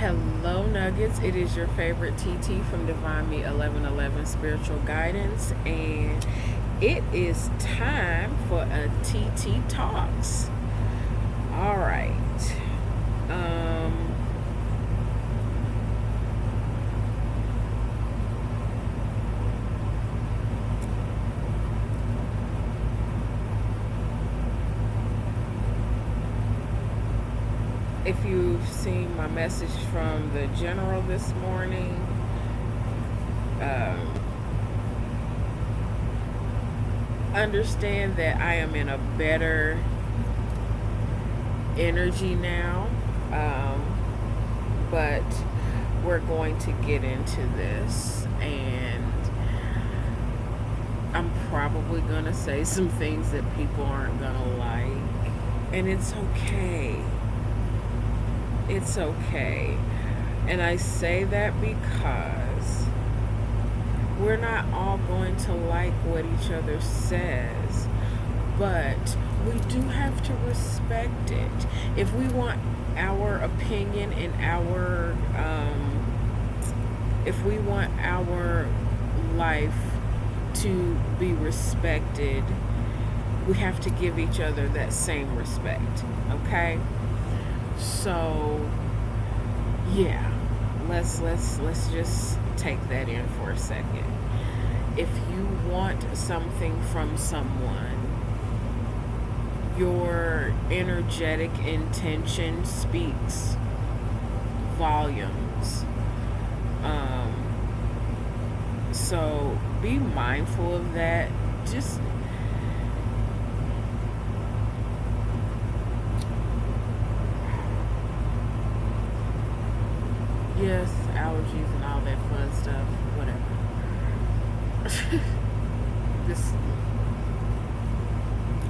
Hello, Nuggets. It is your favorite TT from Divine Me 1111 Spiritual Guidance, and it is time for a TT Talks. All right. Um, if you've seen my message from the general this morning, um, understand that I am in a better energy now. But we're going to get into this, and I'm probably going to say some things that people aren't going to like, and it's okay. It's okay. And I say that because we're not all going to like what each other says, but we do have to respect it. If we want our opinion and if we want our life to be respected, we have to give each other that same respect. Okay? So yeah, let's just take that in for a second. If you want something from someone, your energetic intention speaks volumes. So be mindful of that. Just yes, allergies and all that fun stuff, whatever. This,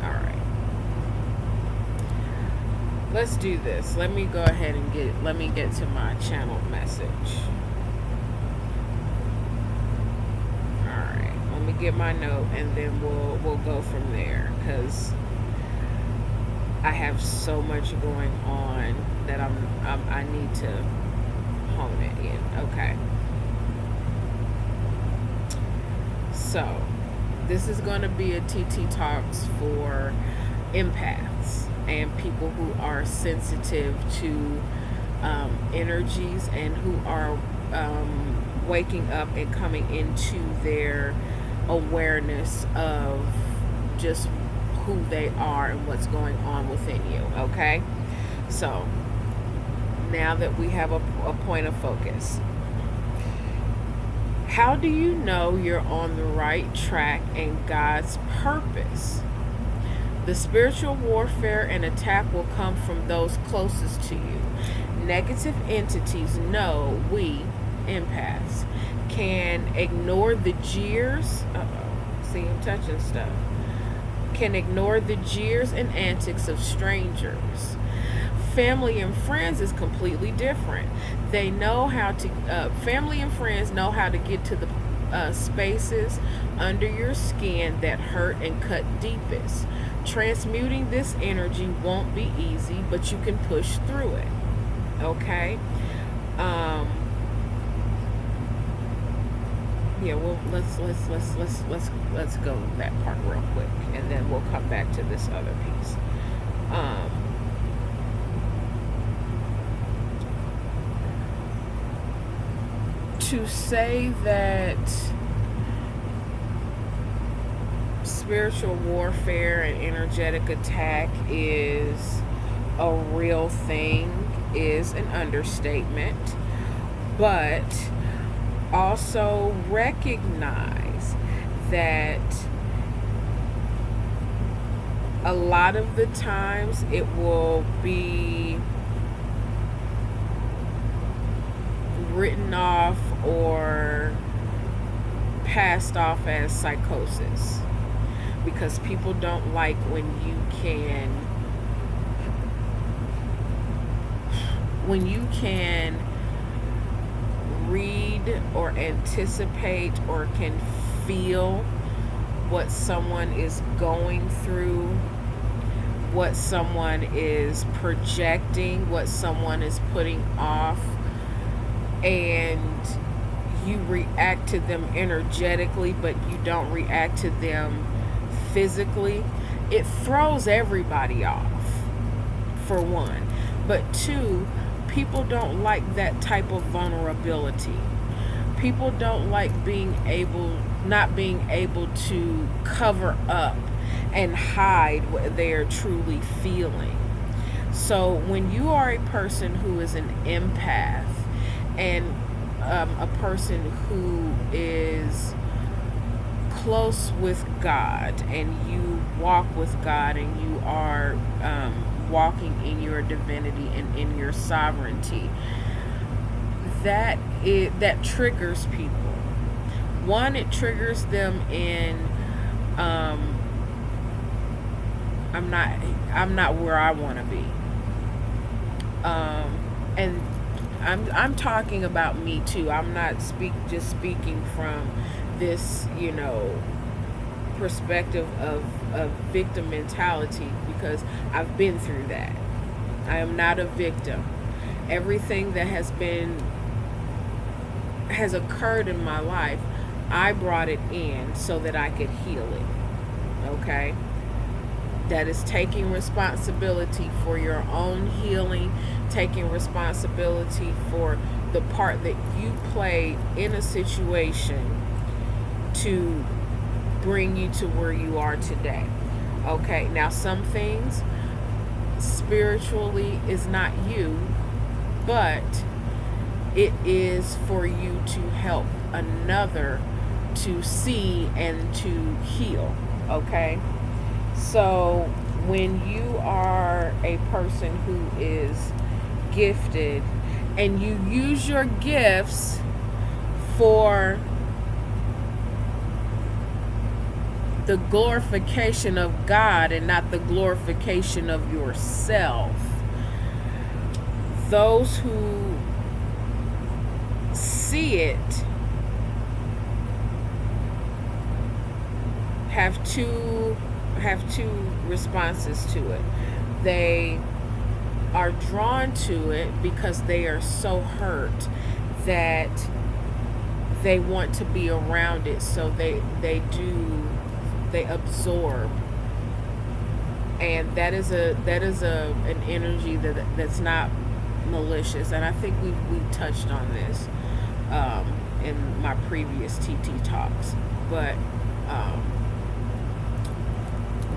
all right. Let's do this. Let me go ahead and get to my channel message. All right. Let me get my note, and then we'll go from there, because I have so much going on that I need to hone it in. Okay. So, this is going to be a TT Talks for empaths and people who are sensitive to energies, and who are waking up and coming into their awareness of just who they are and what's going on within you. Okay? So, now that we have a point of focus, how do you know you're on the right track and God's purpose? The spiritual warfare and attack will come from those closest to you. Negative entities know we, empaths, can ignore the jeers. See, I'm touching stuff. Can ignore the jeers and antics of strangers. Family and friends is completely different. They know how to, family and friends know how to get to the spaces under your skin that hurt and cut deepest. Transmuting this energy won't be easy, but you can push through it. Okay? Yeah, well, let's go that part real quick, and then we'll come back to this other piece. To say that spiritual warfare and energetic attack is a real thing is an understatement, but also recognize that a lot of the times it will be written off or passed off as psychosis, because people don't like when you can read or anticipate or can feel what someone is going through, what someone is projecting, what someone is putting off and you react to them energetically, but you don't react to them physically, it throws everybody off, for one. But two, people don't like that type of vulnerability. People don't like not being able to cover up and hide what they are truly feeling. So when you are a person who is an empath, and a person who is close with God, and you walk with God, and you are walking in your divinity and in your sovereignty, that triggers people. One, it triggers them in I'm not where I want to be. And I'm talking about me too. I'm not just speaking from this, perspective of victim mentality, because I've been through that. I am not a victim. Everything that has occurred in my life, I brought it in so that I could heal it. Okay? That is taking responsibility for your own healing, taking responsibility for the part that you played in a situation to bring you to where you are today. Okay, now some things spiritually is not you, but it is for you to help another to see and to heal. Okay? So when you are a person who is gifted and you use your gifts for the glorification of God and not the glorification of yourself, those who see it have two responses to it. They are drawn to it because they are so hurt that they want to be around it, so they absorb. And that is an energy that's not malicious, and I think we've touched on this in my previous TT talks, but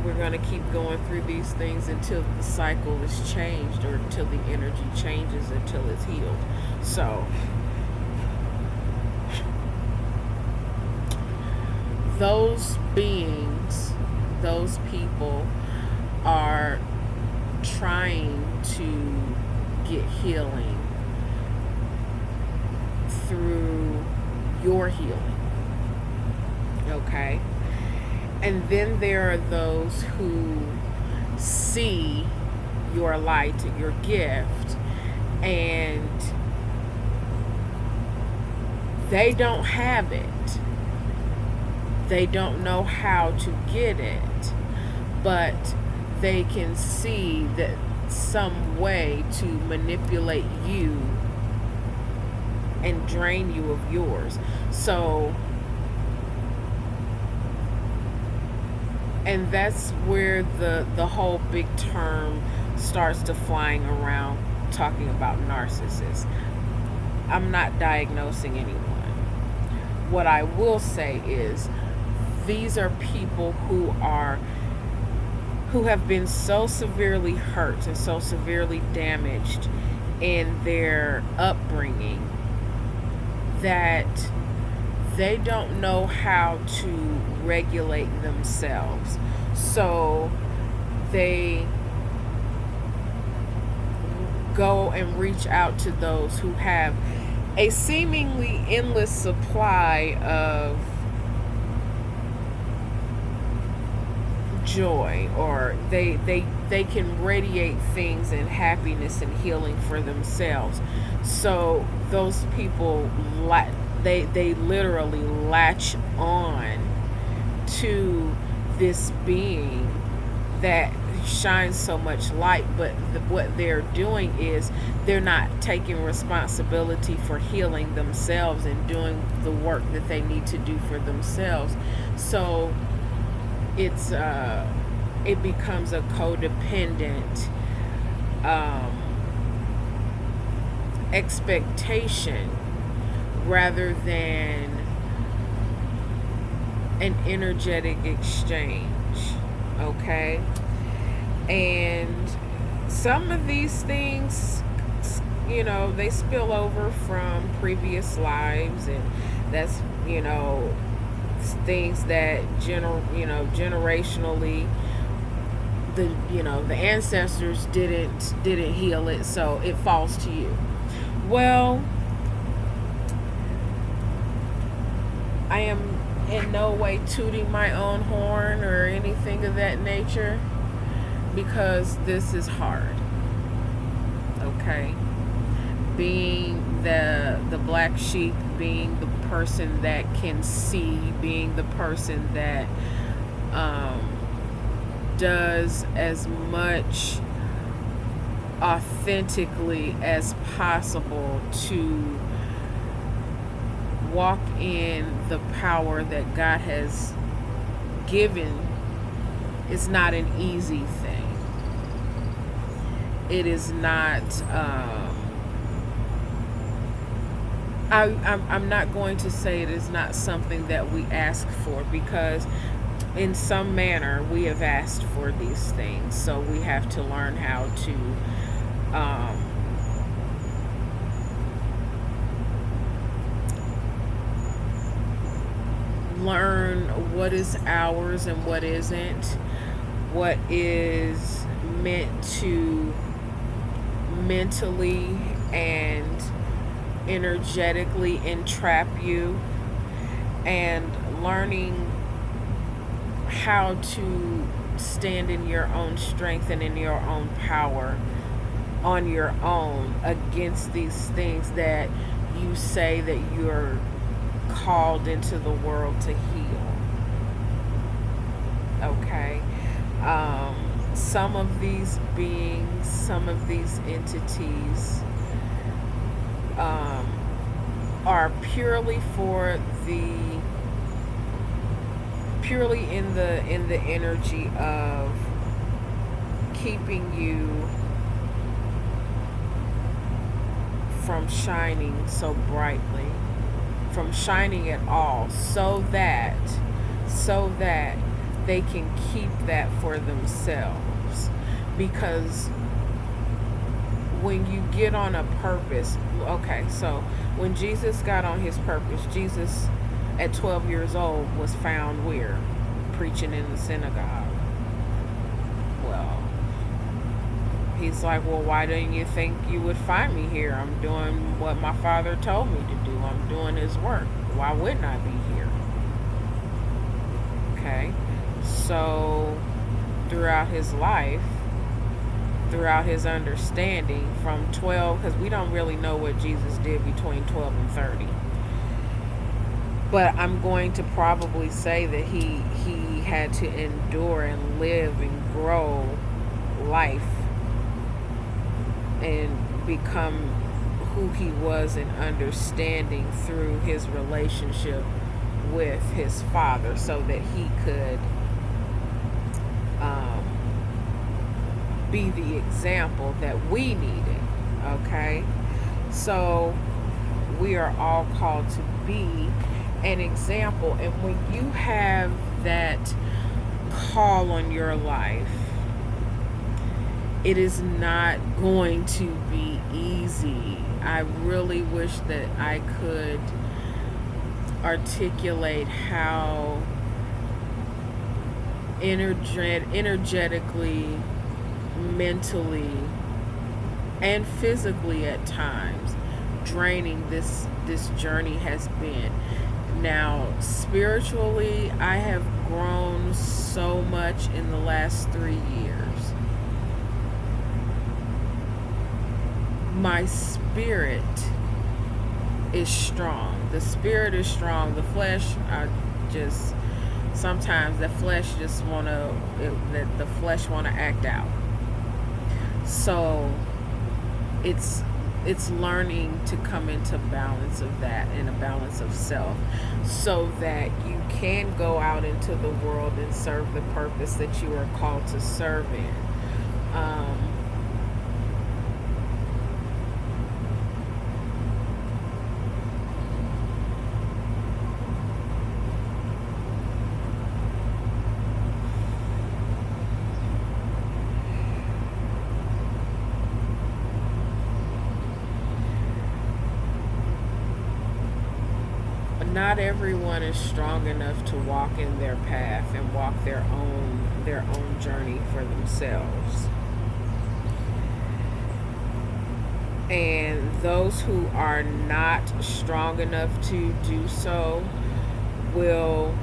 we're going to keep going through these things until the cycle is changed, or until the energy changes, until it's healed. So those beings, those people are trying to get healing through your healing. Okay? And then there are those who see your light, your gift, and they don't have it. They don't know how to get it, but they can see that some way to manipulate you and drain you of yours. So, and that's where the whole big term starts to flying around, talking about narcissists. I'm not diagnosing anyone. What I will say is, these are people who have been so severely hurt and so severely damaged in their upbringing that they don't know how to regulate themselves. So they go and reach out to those who have a seemingly endless supply of joy, or they can radiate things and happiness and healing for themselves. So those people, they literally latch on to this being that shines so much light, but what they're doing is they're not taking responsibility for healing themselves and doing the work that they need to do for themselves. So it's it becomes a codependent um, expectation rather than an energetic exchange. Okay, and some of these things, they spill over from previous lives, and that's, things that generationally the ancestors didn't heal it, so it falls to you. Well, I am in no way tooting my own horn or anything of that nature, because this is hard. Okay, being the black sheep, being the person that can see, being the person that does as much authentically as possible to walk in the power that God has given, is not an easy thing. It is not. I'm not going to say it is not something that we ask for, because in some manner we have asked for these things. So we have to learn how to learn what is ours and what isn't, what is meant to mentally and energetically entrap you, and learning how to stand in your own strength and in your own power on your own against these things that you say that you're called into the world to heal. Okay, some of these beings, some of these entities are purely in the energy of keeping you from shining so brightly, from shining at all, so that they can keep that for themselves. Because when you get on a purpose, okay, so when Jesus got on his purpose, Jesus at 12 years old was found where? Preaching in the synagogue. Well, he's like, well, why didn't you think you would find me here? I'm doing what my Father told me to do. I'm doing his work. Why wouldn't I be here? Okay, so throughout his life, throughout his understanding from 12, because we don't really know what Jesus did between 12 and 30, but I'm going to probably say that he had to endure and live and grow life and become who he was in understanding through his relationship with his Father, so that he could be the example that we needed. Okay, so we are all called to be an example, and when you have that call on your life, it is not going to be easy. I really wish that I could articulate how energetically, mentally, and physically at times draining this journey has been. Now, spiritually, I have grown so much in the last 3 years. My spirit is strong. The spirit is strong. The flesh, I just Sometimes the flesh just the flesh wanna act out. So it's learning to come into balance of that, and a balance of self, so that you can go out into the world and serve the purpose that you are called to serve in. Um, not everyone is strong enough to walk in their path and walk their own journey for themselves. And those who are not strong enough to do so will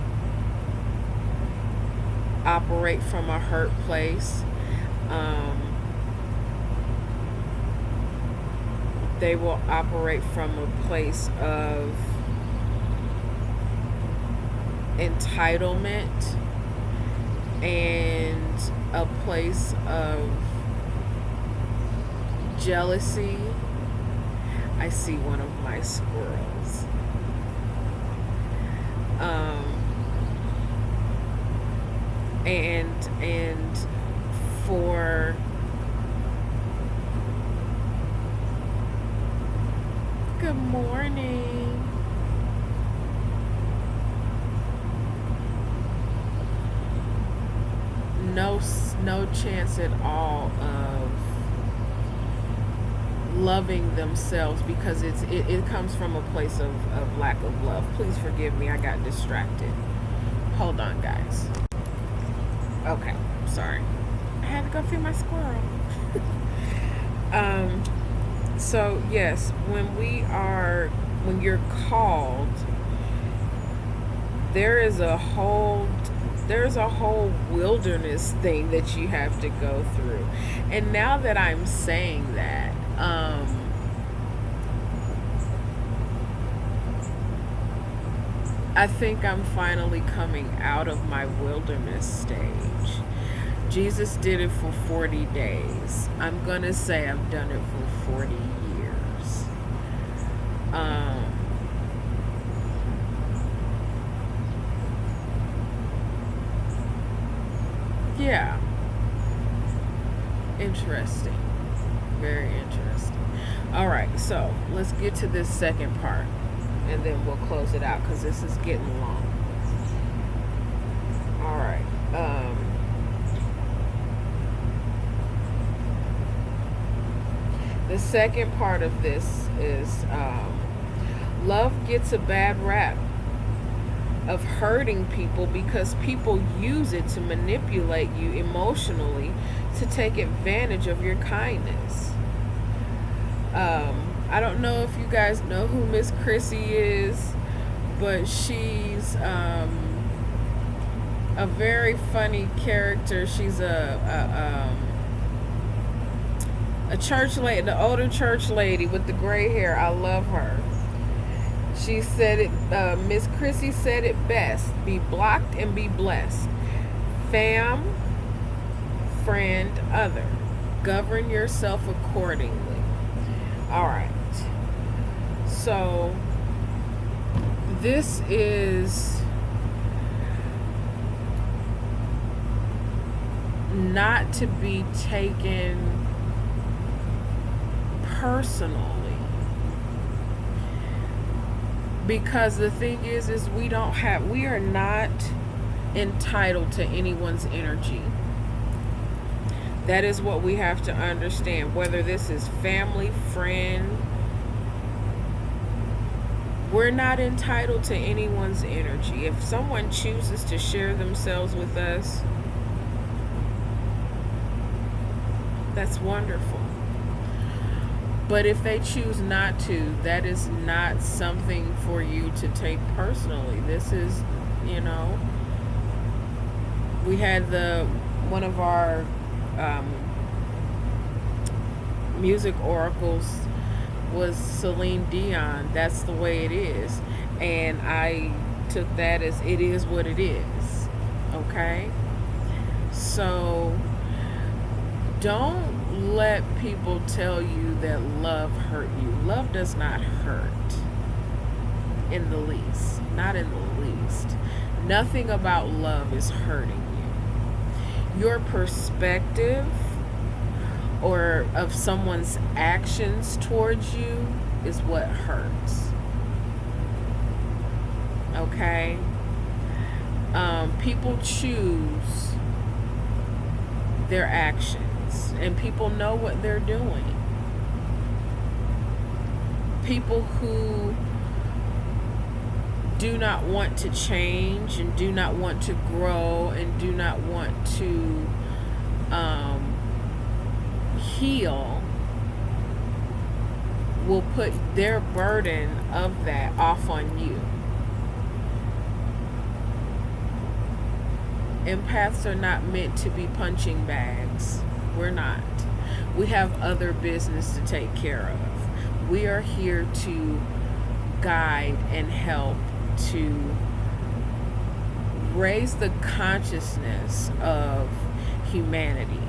operate from a hurt place. They will operate from a place of entitlement and a place of jealousy. I see one of my squirrels. And for good morning. No chance at all of loving themselves, because it comes from a place of lack of love. Please forgive me, I got distracted. Hold on, guys. Okay, sorry. I had to go feed my squirrel. So yes, when you're called, there's a whole wilderness thing that you have to go through. And now that I'm saying that, I think I'm finally coming out of my wilderness stage. Jesus did it for 40 days. I'm going to say I've done it for 40 years. Yeah. Interesting. Very interesting. All right, so let's get to this second part, and then we'll close it out because this is getting long. All right. The second part of this is love gets a bad rap of hurting people because people use it to manipulate you emotionally to take advantage of your kindness. I don't know if you guys know who Miss Chrissy is, but she's a very funny character. She's a church lady, the older church lady with the gray hair. I love her. She said it, Miss Chrissy said it best: be blocked and be blessed. Fam, friend, other. Govern yourself accordingly. All right. So, this is not to be taken personally. Because the thing is we are not entitled to anyone's energy. That is what we have to understand. Whether this is family, friend, we're not entitled to anyone's energy. If someone chooses to share themselves with us, that's wonderful. But if they choose not to, that is not something for you to take personally. This is, we had one of our music oracles was Celine Dion. That's the way it is. And I took that as it is what it is. Okay? So don't let people tell you that love hurt you. Love does not hurt in the least. Not in the least. Nothing about love is hurting you. Your perspective or of someone's actions towards you is what hurts. Okay? People choose their actions, and people know what they're doing. People who do not want to change and do not want to grow and do not want to heal will put their burden of that off on you. Empaths are not meant to be punching bags. We're not. We have other business to take care of. We are here to guide and help to raise the consciousness of humanity.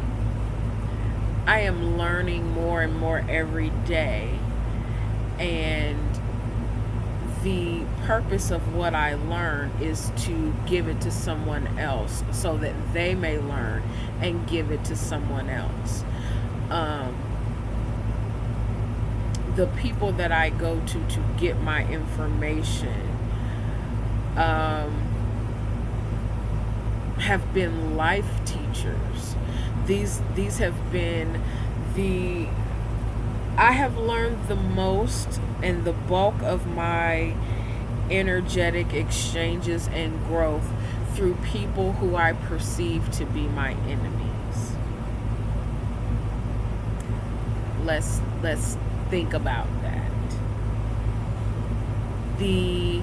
I am learning more and more every day, and the purpose of what I learn is to give it to someone else so that they may learn and give it to someone else. The people that I go to get my information have been life teachers. These have been I have learned the most and the bulk of my energetic exchanges and growth through people who I perceive to be my enemies. Let's think about that. The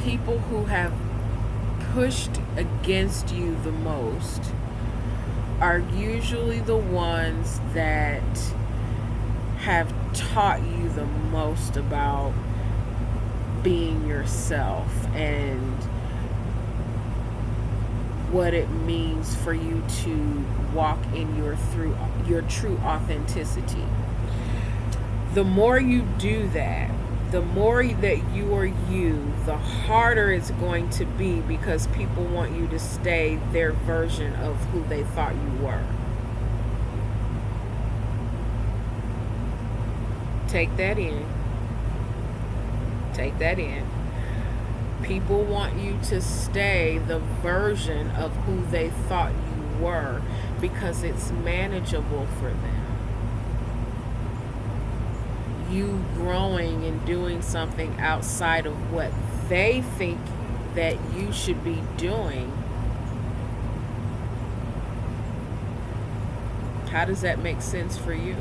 people who have pushed against you the most are usually the ones that have taught you the most about being yourself and what it means for you to walk in your true authenticity. The more you do that, the more that you are you, the harder it's going to be, because people want you to stay their version of who they thought you were. Take that in. Take that in. People want you to stay the version of who they thought you were because it's manageable for them. You growing and doing something outside of what they think that you should be doing, how does that make sense for you?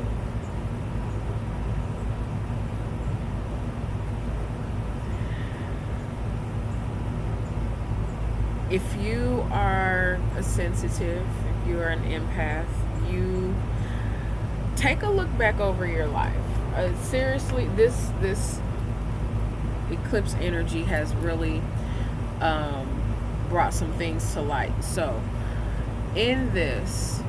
If you are a sensitive, if you are an empath, you take a look back over your life. Seriously, this eclipse energy has really brought some things to light. So in this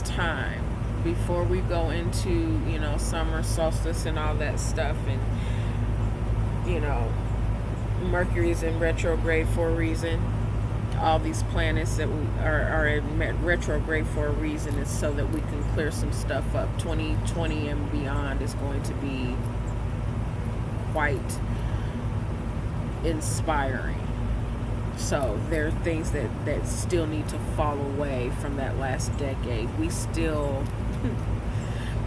time, before we go into summer solstice and all that stuff, and Mercury's in retrograde for a reason. All these planets that are in retrograde for a reason is so that we can clear some stuff up. 2020 and beyond is going to be quite inspiring. So there are things that still need to fall away from that last decade. We still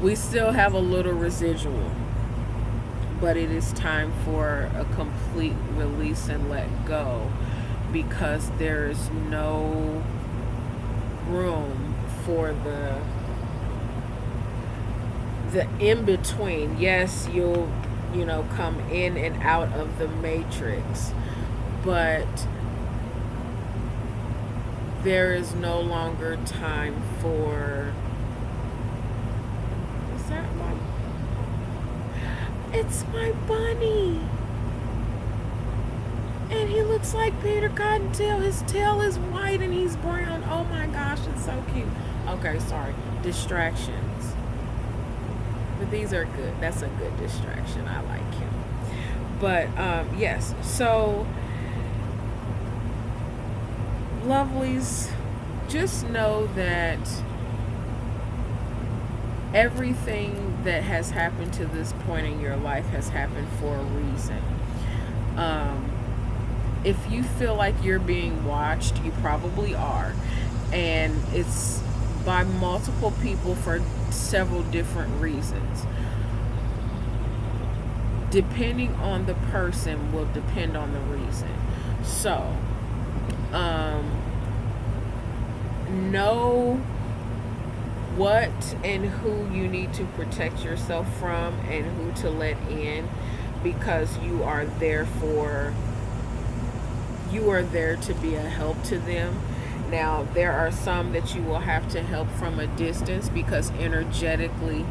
have a little residual, but it is time for a complete release and let go, because there is no room for the in between. Yes, you'll come in and out of the matrix, but there is no longer time for it's my bunny. man, he looks like Peter Cottontail. His tail is white and he's brown. Oh my gosh, it's so cute. Okay, sorry. Distractions. But these are good. That's a good distraction. I like him. But yes, so lovelies, just know that everything that has happened to this point in your life has happened for a reason. If you feel like you're being watched, you probably are. And it's by multiple people for several different reasons. Depending on the person will depend on the reason. So, know what and who you need to protect yourself from and who to let in, because you are there to be a help to them. Now, there are some that you will have to help from a distance because energetically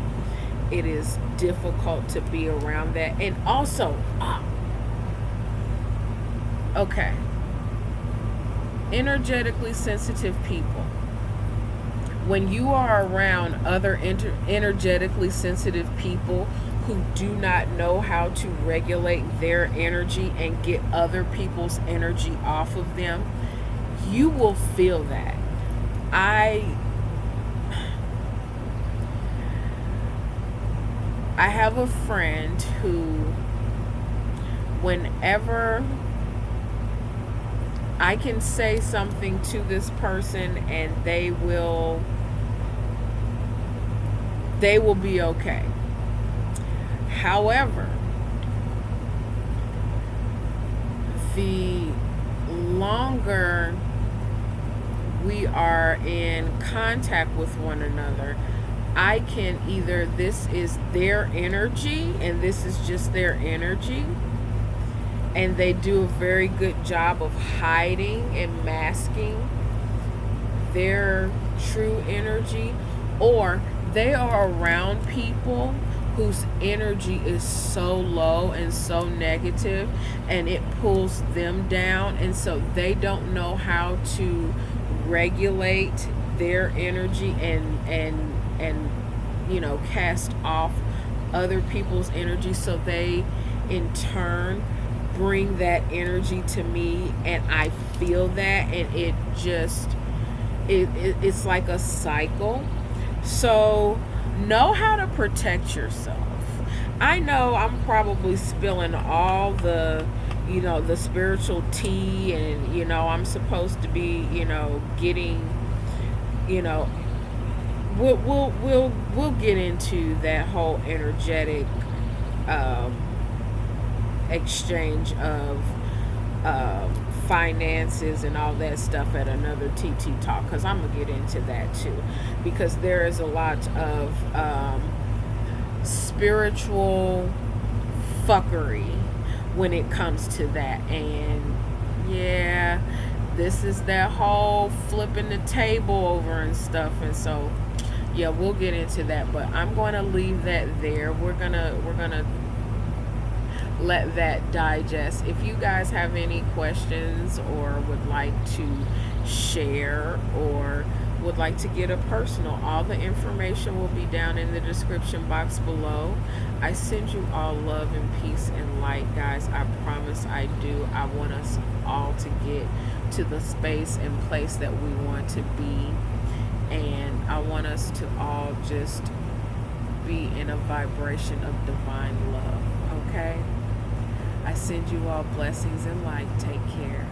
it is difficult to be around that. And also, okay, energetically sensitive people. When you are around other energetically sensitive people who do not know how to regulate their energy and get other people's energy off of them, you will feel that. I have a friend who, whenever I can say something to this person and they will be okay. However, the longer we are in contact with one another, I can either, this is their energy and this is just their energy, and they do a very good job of hiding and masking their true energy, or they are around people whose energy is so low and so negative and it pulls them down, and so they don't know how to regulate their energy and cast off other people's energy, so they in turn bring that energy to me, and I feel that, and it just it's like a cycle. So know how to protect yourself. I know I'm probably spilling all the the spiritual tea, and I'm supposed to be getting we'll get into that whole energetic exchange of finances and all that stuff at another TT talk, because I'm gonna get into that too, because there is a lot of spiritual fuckery when it comes to that. And yeah, this is that whole flipping the table over and stuff, and so yeah, we'll get into that, but I'm going to leave that there. We're gonna let that digest. If you guys have any questions or would like to share or would like to get a personal, all the information will be down in the description box below. I send you all love and peace and light, guys. I promise I do. I want us all to get to the space and place that we want to be, and I want us to all just be in a vibration of divine love. Okay? I send you all blessings and light. Take care.